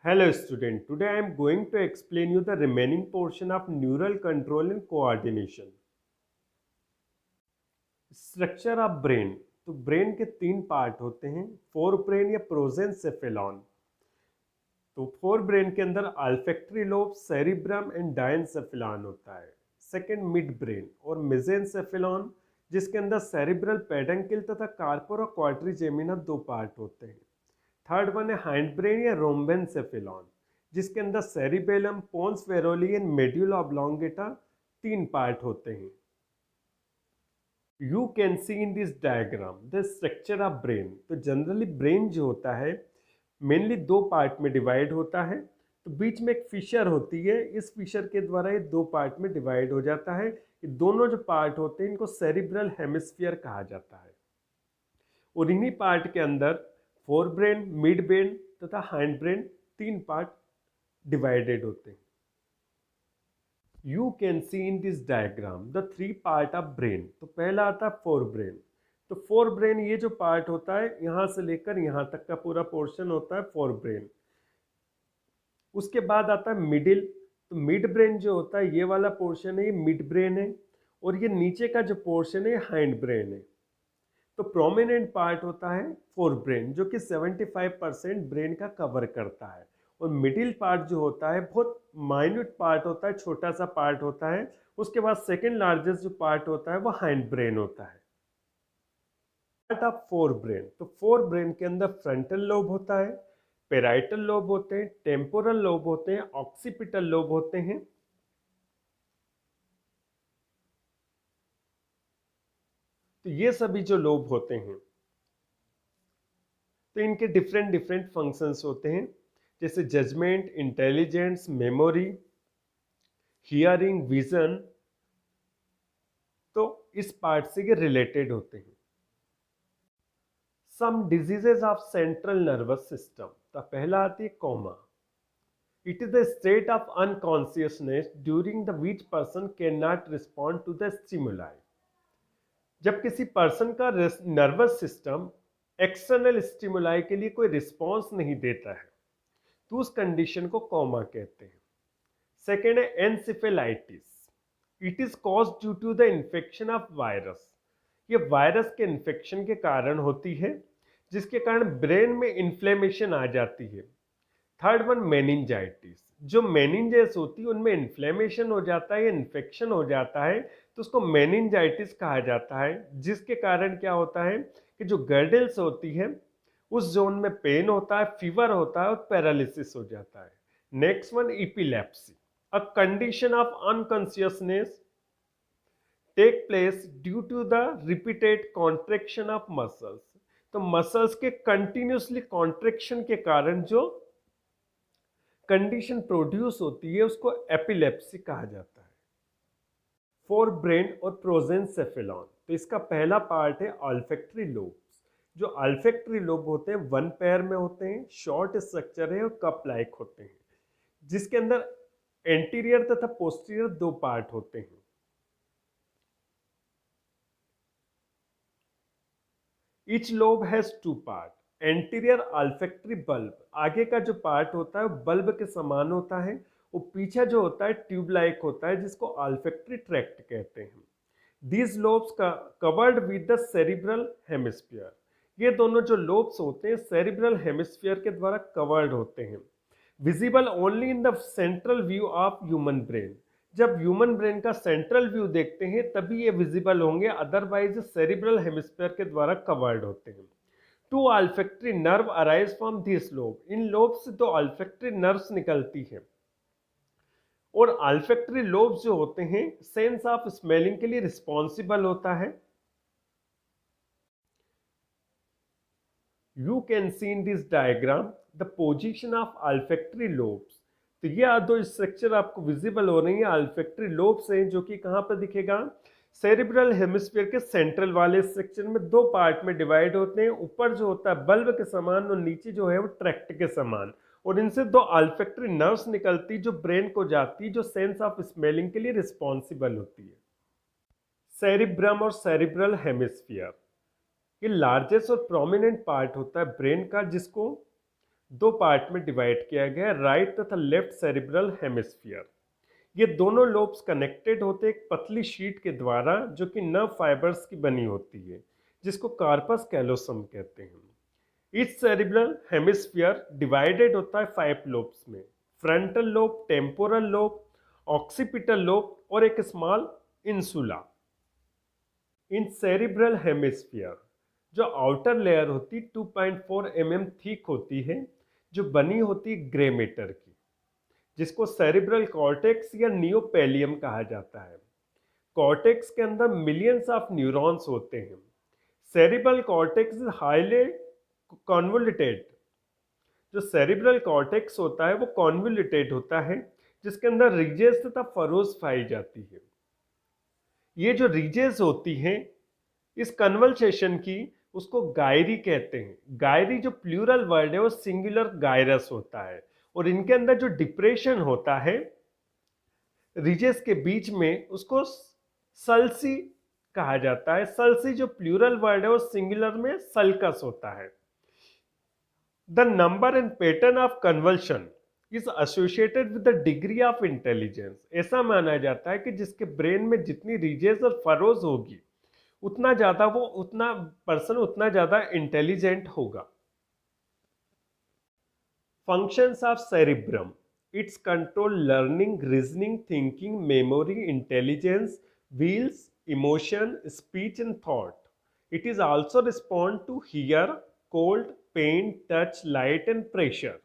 Hello student, today I am going to explain you the remaining portion of neural control and coordination. Structure of brain. तो brain के तीन part होते हैं, fore brain या प्रोजेंसेफेलॉन। तो fore brain के अंदर अल्फैक्टरी लोब, सेरिब्रम एंड डायनसेफेलॉन होता है। सेकंड मिड ब्रेन और मेसेनसेफेलॉन, जिसके अंदर सेरिब्रल पेडंकिल तथा कार्पोरा क्वाड्रिजेमिना दो पार्ट होते हैं। थर्ड वन है हाइंड ब्रेन या रोम्बेनसेफेलॉन, जिसके अंदर cerebellum, pons varolii and medulla oblongata तीन पार्ट होते हैं। You can see in this diagram the structure of brain. तो जनरली ब्रेन जो होता है मेनली दो पार्ट में डिवाइड होता है। तो बीच में एक फिशर होती है, इस फिशर के द्वारा ये दो पार्ट में डिवाइड हो जाता है। ये दोनों जो पार्ट होते हैं इनको सेरिब्रल हेमिस्फीयर कहा जाता है। और इन्हीं पार्ट के अंदर फोर ब्रेन, मिड ब्रेन तथा हाइंड ब्रेन तीन पार्ट डिवाइडेड होते हैं। You can see in this diagram the three part of brain. तो पहला आता है फोर ब्रेन। तो फोर ब्रेन ये जो पार्ट होता है यहाँ से लेकर यहाँ तक का पूरा पोर्शन होता है फोर ब्रेन। उसके बाद आता है मिडिल। तो मिड ब्रेन जो होता है ये वाला पोर्शन है, ये मिड ब्रेन है। और ये नीचे का जो पोर्शन है हाइंड ब्रेन है। तो प्रोमिनेंट पार्ट होता है फोर ब्रेन, जो कि 75% ब्रेन का कवर करता है। और मिडिल पार्ट जो होता है बहुत माइन्यूट पार्ट होता है, छोटा सा पार्ट होता है। उसके बाद सेकेंड लार्जेस्ट जो पार्ट होता है वो हाइंड ब्रेन होता है। Part of fore brain. तो फोर ब्रेन के अंदर फ्रंटल लोब होता है, पेराइटल लोब होते हैं, टेम्पोरल लोब होते हैं, ऑक्सीपिटल लोब होते हैं। तो ये सभी जो लोब होते हैं तो इनके डिफरेंट डिफरेंट फंक्शंस होते हैं, जैसे judgement, intelligence, memory, hearing, vision. तो इस पार्ट से ये रिलेटेड होते हैं। Some diseases of central nervous system. तो पहला आती है coma. It is the state of unconsciousness during the which person can not respond to the stimuli. जब किसी पर्सन का नर्वस सिस्टम एक्सटर्नल स्टिमुलाई के लिए कोई रिस्पॉन्स नहीं देता है तो उस कंडीशन को कोमा कहते हैं। सेकेंड है encephalitis. It is cause due to the infection of virus. ये वायरस के इन्फेक्शन के कारण होती है, जिसके कारण ब्रेन में इन्फ्लेमेशन आ जाती है। Third one meningitis. जो मेनिंजेस होती है उनमें इन्फ्लेमेशन हो जाता है, इन्फेक्शन हो जाता है, तो उसको मेनिंजाइटिस कहा जाता है। जिसके कारण क्या होता है कि जो गर्डल्स होती है उस जोन में पेन होता है, फीवर होता है और पैरालिसिस हो जाता है। Next one epilepsy, a condition of unconsciousness take place due to the repeated contraction of muscles. तो मसल्स के कंटिन्यूसली कॉन्ट्रेक्शन के कारण जो कंडीशन प्रोड्यूस होती है उसको एपिलेप्सी कहा जाता है। फोर ब्रेन और प्रोजेंसेफेलॉन। तो इसका पहला पार्ट है ऑल्फैक्टरी लोब्स। जो ऑल्फैक्टरी लोब होते हैं वन पेयर में होते हैं, शॉर्ट स्ट्रक्चर है और कप लाइक होते हैं, जिसके अंदर एंटीरियर तथा पोस्टीरियर दो पार्ट होते हैं। Each lobe has two part. Anterior olfactory bulb, आगे का जो पार्ट होता है वो बल्ब के समान होता है। वो पीछे जो होता है ट्यूब लाइक होता है, जिसको ऑल्फैक्टरी ट्रैक्ट कहते हैं। These lobes covered with the cerebral hemisphere. ये दोनों जो लोब्स होते हैं सेरिब्रल हेमिस्फीयर के द्वारा कवर्ड होते हैं। Visible only in the central view of human brain. जब ह्यूमन ब्रेन का सेंट्रल व्यू देखते हैं तभी ये विजिबल होंगे, अदरवाइज सेरिब्रल हेमिस्फीयर के द्वारा कवर्ड होते हैं। Two olfactory nerve arise from this lobe. इन लोब से दो ऑल्फैक्टरी नर्व्स निकलती हैं। और ऑल्फैक्टरी लोब्स जो होते हैं सेंस ऑफ स्मेलिंग के लिए रिस्पॉन्सिबल होता है। You can see in this diagram the position of olfactory lobes. तो ये दो स्ट्रक्चर आपको विजिबल हो रही है ऑल्फैक्टरी लोब्स हैं, जो कि कहाँ पर दिखेगा, सेरिब्रल हेमिस्फीयर के सेंट्रल वाले सेक्शन में दो पार्ट में डिवाइड होते हैं। ऊपर जो होता है बल्ब के समान और नीचे जो है वो ट्रैक्ट के समान। और इनसे दो ऑल्फैक्टरी नर्व्स निकलती जो ब्रेन को जाती, जो सेंस ऑफ स्मेलिंग के लिए रिस्पॉन्सिबल होती है। सेरिब्रम और सेरिब्रल हेमिस्फीयर ये लार्जेस्ट और प्रोमिनेंट पार्ट होता है ब्रेन का, जिसको दो पार्ट में डिवाइड किया गया है, राइट तथा लेफ्ट सेरिब्रल हेमिस्फीयर। ये दोनों लोब्स कनेक्टेड होते हैं एक पतली शीट के द्वारा जो कि नर्व फाइबर्स की बनी होती है, जिसको कार्पस कैलोसम कहते हैं। इस सेरिब्रल हेमिस्फीयर डिवाइडेड होता है 5 लोब्स में: frontal lobe, temporal lobe, occipital lobe और एक स्मॉल इंसुला। इन सेरिब्रल हेमिस्फीयर जो आउटर लेयर होती 2.4 mm थिक होती है, जो बनी होती ग्रे मैटर की, जिसको सेरिब्रल कॉर्टेक्स या नियोपेलियम कहा जाता है। कॉर्टेक्स के अंदर मिलियंस ऑफ न्यूरॉन्स होते हैं। Cerebral cortex is highly convoluted. जो सेरिब्रल कॉर्टेक्स होता है वो कॉन्वोल्यूटेड होता है, जिसके अंदर रिजेस तथा फरोज पाई जाती है। ये जो रीजेस होती हैं इस कन्वल्सेशन की, उसको गायरी कहते हैं। गायरी जो प्लूरल वर्ड है वो सिंगुलर गायरस होता है, और इनके अंदर जो डिप्रेशन होता है रीजेस के बीच में, उसको सल्सी कहा जाता है। सल्सी जो प्लूरल वर्ड है वो सिंगुलर में सल्कस होता है। The number and pattern of convolution is associated with the degree of intelligence. ऐसा माना जाता है कि जिसके ब्रेन में जितनी रीजेस और फरोज होगी उतना ज्यादा इंटेलिजेंट होगा। Functions of cerebrum: its control learning, reasoning, thinking, memory, intelligence, wheels, emotion, speech and thought. It is also respond to hear, cold, pain, touch, light and pressure.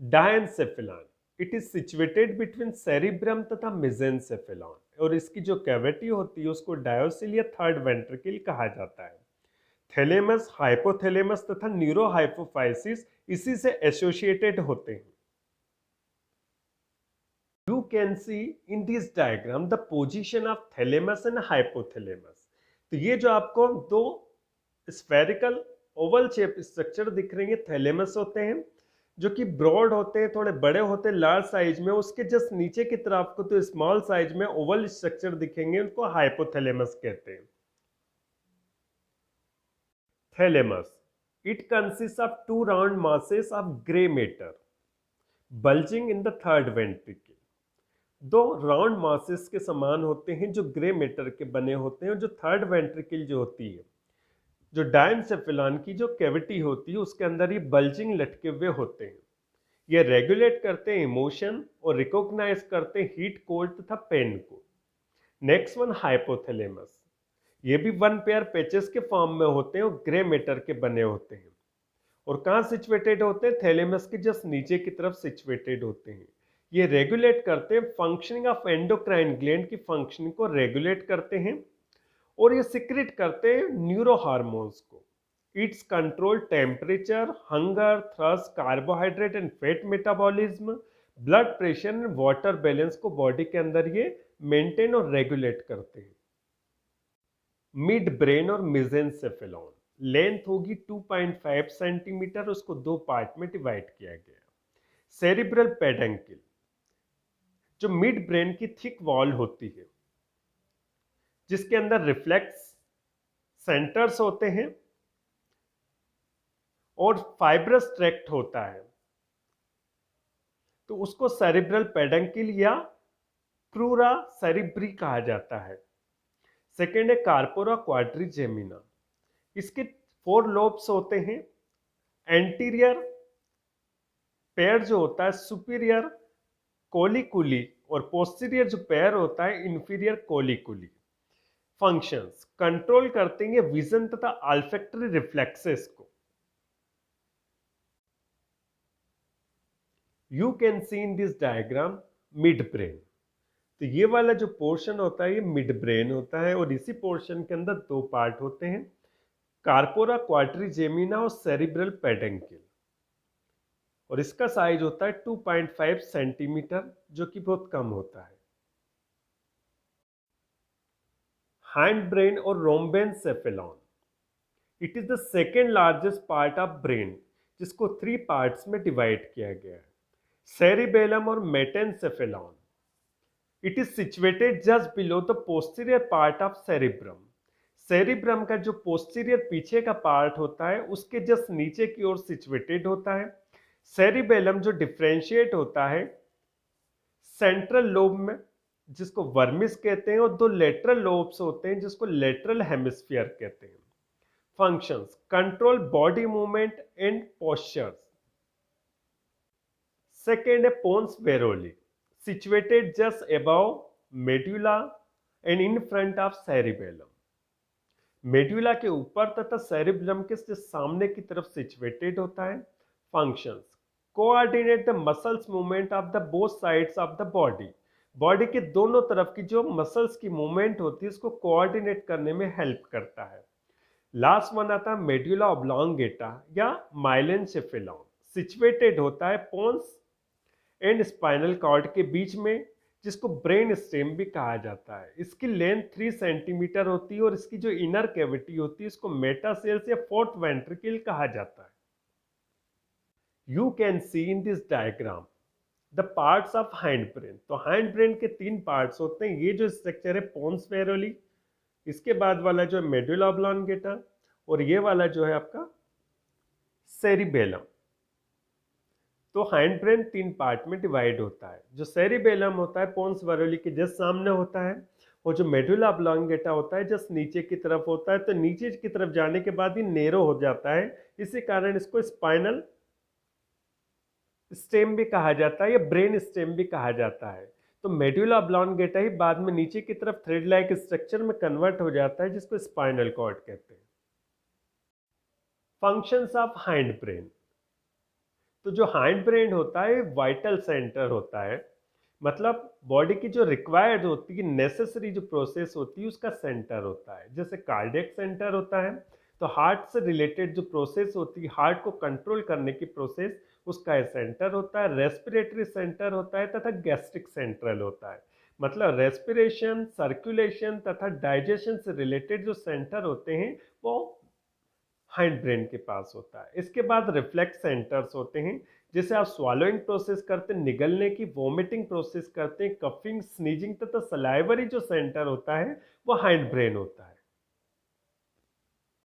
Diencephalon: it is situated between cerebrum तथा mesencephalon, और इसकी जो cavity होती है उसको डायोसिल या third ventricle कहा जाता है। थैलेमस, हाइपोथैलेमस तथा न्यूरोहाइपोफाइसिस इसी से एसोसिएटेड होते हैं। You can see in this diagram the position of thalamus and hypothalamus. तो ये जो आपको दो स्फेरिकल ओवल शेप स्ट्रक्चर दिख रही है, थैलेमस होते हैं जो कि ब्रॉड होते हैं, थोड़े बड़े होते हैं लार्ज साइज में। उसके जस्ट नीचे की तरफ आपको तो स्मॉल साइज में ओवल स्ट्रक्चर दिखेंगे, उनको हाइपोथैलेमस कहते हैं। Thalamus: it consist of 2 round masses of gray matter bulging in the third ventricle। दो राउंड मासेस के समान होते हैं जो ग्रे मैटर के बने होते हैं, और जो थर्ड वेंट्रिकल जो होती है, जो डायनसेफेलॉन की जो कैविटी होती है उसके अंदर ये बल्जिंग लटके हुए होते हैं। ये रेगुलेट करते हैं इमोशन और रिकॉग्नाइज करते हैं हीट, कोल्ड तथा पेन को। Next one, hypothalamus. ये भी 1 पेयर पैचेस के फॉर्म में होते हैं और ग्रे मैटर के बने होते हैं, और कहाँ सिचुएटेड होते हैं? थैलेमस के जस्ट नीचे की तरफ सिचुएटेड होते हैं। ये रेगुलेट करते हैं फंक्शनिंग ऑफ एंडोक्राइन ग्लैंड की फंक्शनिंग को रेगुलेट करते हैं, और ये सिक्रेट करते हैं न्यूरो हार्मोन्स को। It's control temperature, hunger, thrust, carbohydrate and fat metabolism, blood pressure and water balance को बॉडी के अंदर ये मेंटेन और रेगुलेट करते हैं। मिड ब्रेन और मेसेनसेफेलॉन: लेंथ होगी 2.5 सेंटीमीटर, उसको दो पार्ट में डिवाइड किया गया। सेरिब्रल पेडंकल: जो मिड ब्रेन की थिक वॉल होती है जिसके अंदर रिफ्लेक्स सेंटर्स होते हैं और फाइब्रस ट्रैक्ट होता है, तो उसको सेरिब्रल पेडंकल या क्रूरा सेरिब्री कहा जाता है। सेकेंड है कार्पोरा क्वाड्रिजेमिना। इसके 4 लोब्स होते हैं। एंटीरियर पैर जो होता है सुपीरियर कोलिकुली, और पोस्टीरियर जो पैर होता है इंफीरियर कोलिकुली। फंक्शंस: कंट्रोल करते हैं विजन तथा ऑल्फैक्टरी रिफ्लेक्सेस को। You can see in this diagram mid brain. तो ये वाला जो पोर्शन होता है ये मिड ब्रेन होता है, और इसी पोर्शन के अंदर 2 पार्ट होते हैं, कार्पोरा क्वाड्रिजेमिना और सेरिब्रल पेडंकल, और इसका साइज होता है 2.5 सेंटीमीटर, जो कि बहुत कम होता है। हैंड ब्रेन और rhombencephalon: it is the second largest part of brain, जिसको 3 पार्ट्स में डिवाइड किया गया है। सेरिबेलम और metencephalon: it is situated just below the posterior part of cerebrum. Cerebrum का जो पोस्टीरियर पीछे का पार्ट होता है उसके जस्ट नीचे की ओर सिचुएटेड होता है। सेरिबेलम जो डिफरेंशिएट होता है सेंट्रल लोब में, जिसको वर्मिस कहते हैं, और दो लेटरल लोब्स होते हैं जिसको लेटरल हेमिस्फीयर कहते हैं। Functions: control body movement and postures. Second है pons varolii, situated just above medulla and in front of cerebellum. Medulla के ऊपर तथा सेरिबेलम के सामने की तरफ सिचुएटेड होता है। Functions: coordinate the muscles movement of the both sides of the body. Body के दोनों तरफ की जो मसल्स की मूवमेंट होती है उसको कोऑर्डिनेट करने में हेल्प करता है। लास्ट वन आता है मेड्यूला ऑब्लोंगेटा या माइलेनसेफेलॉन, सिचुएटेड होता है पोन्स एंड स्पाइनल कॉर्ड के बीच में, जिसको ब्रेन स्टेम भी कहा जाता है। इसकी लेंथ 3 सेंटीमीटर होती है और इसकी जो इनर कैविटी होती है इसको मेटासेल्स या फोर्थ वेंट्रिकल कहा जाता है। You can see in this diagram the parts of hind brain. तो हाइंड ब्रेन के 3 पार्ट्स होते हैं। ये जो स्ट्रक्चर है पोन्स वेरोली, इसके बाद वाला जो है मेडुला ऑब्लोंगेटा, और ये वाला जो है आपका सेरिबेलम। तो हाइंड ब्रेन 3 पार्ट में डिवाइड होता है। जो सेरिबेलम होता है पोन्स वेरोली के जस्ट सामने होता है, और जो मेडुला ऑब्लोंगेटा होता है जस्ट नीचे की तरफ होता है। तो नीचे की तरफ जाने के बाद ही नैरो हो जाता है, इसी कारण इसको स्पाइनल स्टेम भी कहा जाता है या ब्रेन स्टेम भी कहा जाता है। तो मेडुला ऑब्लोंगेटा ही बाद में नीचे की तरफ थ्रेड लाइक स्ट्रक्चर में कन्वर्ट हो जाता है, जिसको स्पाइनल कॉर्ड कहते हैं। Functions of hind brain. तो जो हाइंड ब्रेन होता है वाइटल सेंटर होता है, मतलब बॉडी की जो रिक्वायर्ड होती है नेसेसरी जो प्रोसेस होती है उसका सेंटर होता है। जैसे कार्डियक सेंटर होता है, तो हार्ट से रिलेटेड जो प्रोसेस होती है, हार्ट को कंट्रोल करने की प्रोसेस, उसका सेंटर होता है। रेस्पिरेटरी सेंटर होता है तथा गैस्ट्रिक सेंट्रल होता है। मतलब रेस्पिरेशन, सर्कुलेशन तथा डाइजेशन से रिलेटेड जो सेंटर होते हैं वो हाइंड ब्रेन के पास होता है। इसके बाद रिफ्लेक्स सेंटर्स होते हैं, जैसे आप स्वालोइंग प्रोसेस करते हैं, निगलने की, वोमिटिंग प्रोसेस करते हैं, कफिंग, स्नीजिंग तथा सलाइवरी जो सेंटर होता है वो हाइंड ब्रेन होता है।